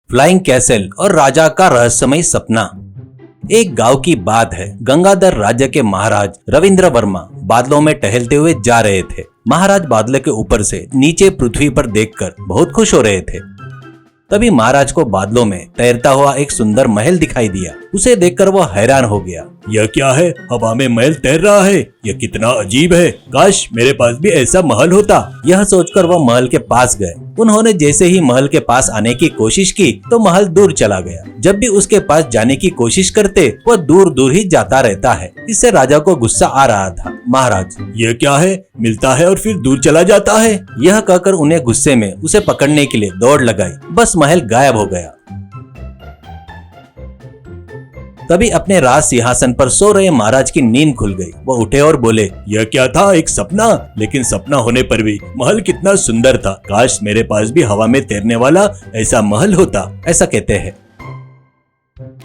Flying castle और राजा का रहस्यमय सपना। एक गांव की बात है। गंगाधर राज्य के महाराज रविंद्र वर्मा बादलों में टहलते हुए जा रहे थे। महाराज बादलों के ऊपर से नीचे पृथ्वी पर देखकर बहुत खुश हो रहे थे। तभी महाराज को बादलों में तैरता हुआ एक सुंदर महल दिखाई दिया। उसे देखकर वो हैरान हो गया। यह क्या है? हवा में महल तैर रहा है। यह कितना अजीब है। काश मेरे पास भी ऐसा महल होता। यह सोचकर वो महल के पास गए। उन्होंने जैसे ही महल के पास आने की कोशिश की तो महल दूर चला गया। जब भी उसके पास जाने की कोशिश करते वो दूर दूर ही जाता रहता है। इससे राजा को गुस्सा आ रहा था। महाराज, यह क्या है? मिलता है और फिर दूर चला जाता है। यह कहकर उन्हें गुस्से में उसे पकड़ने के लिए दौड़ लगाई। बस महल गायब हो गया। तभी अपने राज सिंहासन पर सो रहे महाराज की नींद खुल गई। वो उठे और बोले, यह क्या था? एक सपना? लेकिन सपना होने पर भी महल कितना सुंदर था। काश मेरे पास भी हवा में तैरने वाला ऐसा महल होता। ऐसा कहते हैं।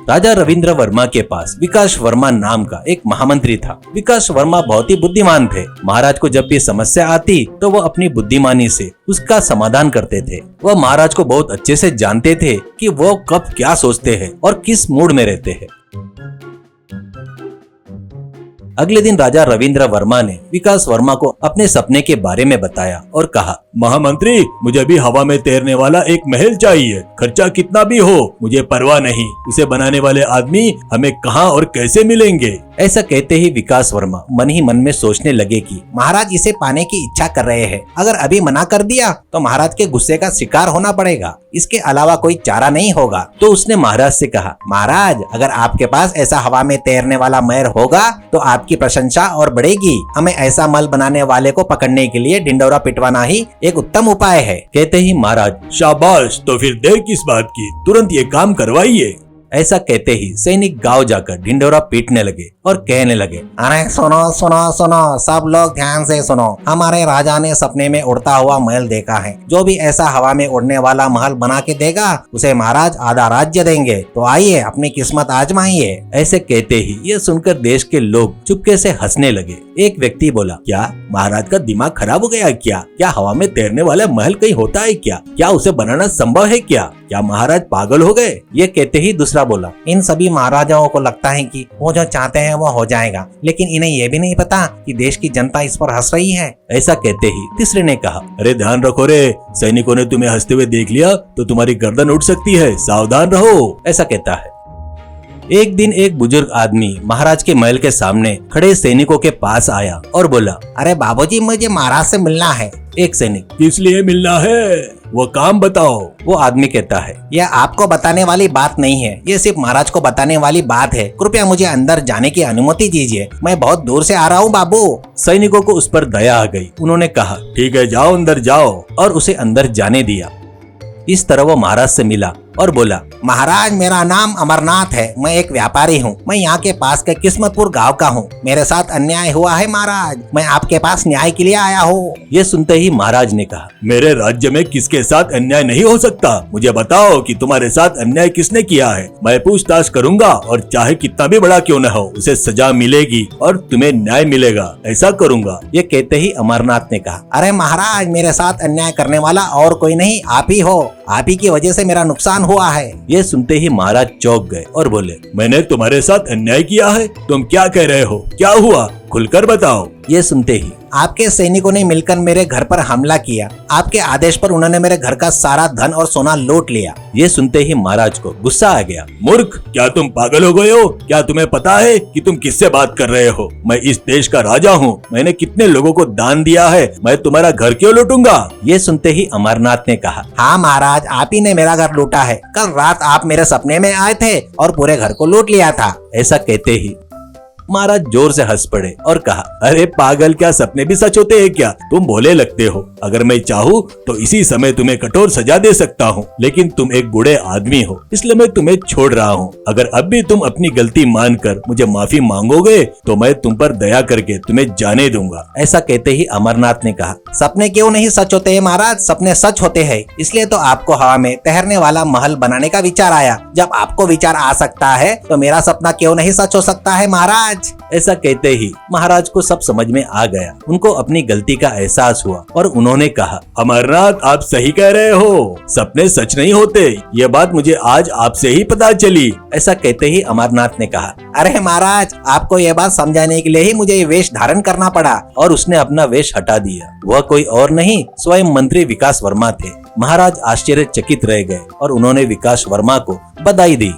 राजा रविंद्र वर्मा के पास विकास वर्मा नाम का एक महामंत्री था। विकास वर्मा बहुत ही बुद्धिमान थे। महाराज को जब भी समस्या आती तो वो अपनी बुद्धिमानी से उसका समाधान करते थे। वह महाराज को बहुत अच्छे से जानते थे कि वो कब क्या सोचते हैं और किस मूड में रहते हैं। अगले दिन राजा रविंद्र वर्मा ने विकास वर्मा को अपने सपने के बारे में बताया और कहा, महामंत्री, मुझे भी हवा में तैरने वाला एक महल चाहिए। खर्चा कितना भी हो मुझे परवाह नहीं। उसे बनाने वाले आदमी हमें कहाँ और कैसे मिलेंगे? ऐसा कहते ही विकास वर्मा मन ही मन में सोचने लगे कि महाराज इसे पाने की इच्छा कर रहे हैं। अगर अभी मना कर दिया तो महाराज के गुस्से का शिकार होना पड़ेगा। इसके अलावा कोई चारा नहीं होगा। तो उसने महाराज से कहा, महाराज, अगर आपके पास ऐसा हवा में तैरने वाला महल होगा तो आपकी प्रशंसा और बढ़ेगी। हमें ऐसा महल बनाने वाले को पकड़ने के लिए ढिंडोरा पिटवाना ही एक उत्तम उपाय है। कहते ही महाराज, शाबाश, तो फिर देर किस बात की? तुरंत ये काम करवाइए। ऐसा कहते ही सैनिक गांव जाकर ढिंडोरा पीटने लगे और कहने लगे, अरे सुनो सुनो सुनो, सब लोग ध्यान से सुनो। हमारे राजा ने सपने में उड़ता हुआ महल देखा है। जो भी ऐसा हवा में उड़ने वाला महल बना के देगा उसे महाराज आधा राज्य देंगे। तो आइए अपनी किस्मत आजमाइए। ऐसे कहते ही ये सुनकर देश के लोग चुपके से हंसने लगे। एक व्यक्ति बोला, क्या महाराज का दिमाग खराब हो गया क्या? क्या हवा में तैरने वाला महल कहीं होता है क्या? क्या उसे बनाना संभव है क्या? क्या महाराज पागल हो गए? ये कहते ही दूसरा बोला, इन सभी महाराजाओं को लगता है कि वो जो चाहते हैं वो हो जाएगा, लेकिन इन्हें ये भी नहीं पता कि देश की जनता इस पर हंस रही है। ऐसा कहते ही तीसरे ने कहा, अरे ध्यान रखो रे, सैनिकों ने तुम्हें हंसते हुए देख लिया तो तुम्हारी गर्दन उठ सकती है। सावधान रहो। ऐसा कहता है। एक दिन एक बुजुर्ग आदमी महाराज के महल के सामने खड़े सैनिकों के पास आया और बोला, अरे बाबूजी, मुझे महाराज से मिलना है। एक सैनिक, किस लिए मिलना है? वो काम बताओ। वो आदमी कहता है, यह आपको बताने वाली बात नहीं है, ये सिर्फ महाराज को बताने वाली बात है। कृपया मुझे अंदर जाने की अनुमति दीजिए। मैं बहुत दूर से आ रहा हूँ बाबू। सैनिकों को उस पर दया आ गई। उन्होंने कहा, ठीक है, जाओ अंदर जाओ, और उसे अंदर जाने दिया। इस तरह वो महाराज से मिला और बोला, महाराज, मेरा नाम अमरनाथ है। मैं एक व्यापारी हूँ। मैं यहाँ के पास के किस्मतपुर गांव का हूँ। मेरे साथ अन्याय हुआ है महाराज। मैं आपके पास न्याय के लिए आया हूँ। ये सुनते ही महाराज ने कहा, मेरे राज्य में किसके साथ अन्याय नहीं हो सकता। मुझे बताओ कि तुम्हारे साथ अन्याय किसने किया है। मैं पूछताछ करूंगा और चाहे कितना भी बड़ा क्यों न हो उसे सजा मिलेगी और तुम्हें न्याय मिलेगा। ऐसा करूंगा। ये कहते ही अमरनाथ ने कहा, अरे महाराज, मेरे साथ अन्याय करने वाला और कोई नहीं, आप ही हो। आप ही की वजह से मेरा नुकसान हुआ है। ये सुनते ही महाराज चौंक गए और बोले, मैंने तुम्हारे साथ अन्याय किया है? तुम क्या कह रहे हो? क्या हुआ? खुलकर बताओ। ये सुनते ही, आपके सैनिकों ने मिलकर मेरे घर पर हमला किया। आपके आदेश पर उन्होंने मेरे घर का सारा धन और सोना लूट लिया। ये सुनते ही महाराज को गुस्सा आ गया। मूर्ख, क्या तुम पागल हो गए हो? क्या तुम्हें पता है कि तुम किससे बात कर रहे हो? मैं इस देश का राजा हूँ। मैंने कितने लोगों को दान दिया है। मैं तुम्हारा घर क्यों लूटूंगा? ये सुनते ही अमरनाथ ने कहा, हाँ महाराज, आप ही ने मेरा घर लूटा है। कल रात आप मेरे सपने में आए थे और पूरे घर को लूट लिया था। ऐसा कहते ही महाराज जोर से हंस पड़े और कहा, अरे पागल, क्या सपने भी सच होते हैं क्या? तुम भोले लगते हो। अगर मैं चाहूँ तो इसी समय तुम्हें कठोर सजा दे सकता हूँ, लेकिन तुम एक बूढ़े आदमी हो, इसलिए मैं तुम्हें छोड़ रहा हूँ। अगर अब भी तुम अपनी गलती मानकर मुझे माफी मांगोगे तो मैं तुम पर दया करके तुम्हें जाने दूंगा। ऐसा कहते ही अमरनाथ ने कहा, सपने क्यों नहीं सच होते हैं महाराज? सपने सच होते हैं। इसलिए तो आपको हवा में तैरने वाला महल बनाने का विचार आया। जब आपको विचार आ सकता है तो मेरा सपना क्यों नहीं सच हो सकता है महाराज? महाराज। ऐसा कहते ही महाराज को सब समझ में आ गया। उनको अपनी गलती का एहसास हुआ और उन्होंने कहा, अमरनाथ आप सही कह रहे हो, सपने सच नहीं होते, ये बात मुझे आज आपसे ही पता चली। ऐसा कहते ही अमरनाथ ने कहा, अरे महाराज, आपको ये बात समझाने के लिए ही मुझे ये वेश धारण करना पड़ा। और उसने अपना वेश हटा दिया। वह कोई और नहीं, स्वयं मंत्री विकास वर्मा थे। महाराज आश्चर्यचकित रह गए और उन्होंने विकास वर्मा को बधाई दी।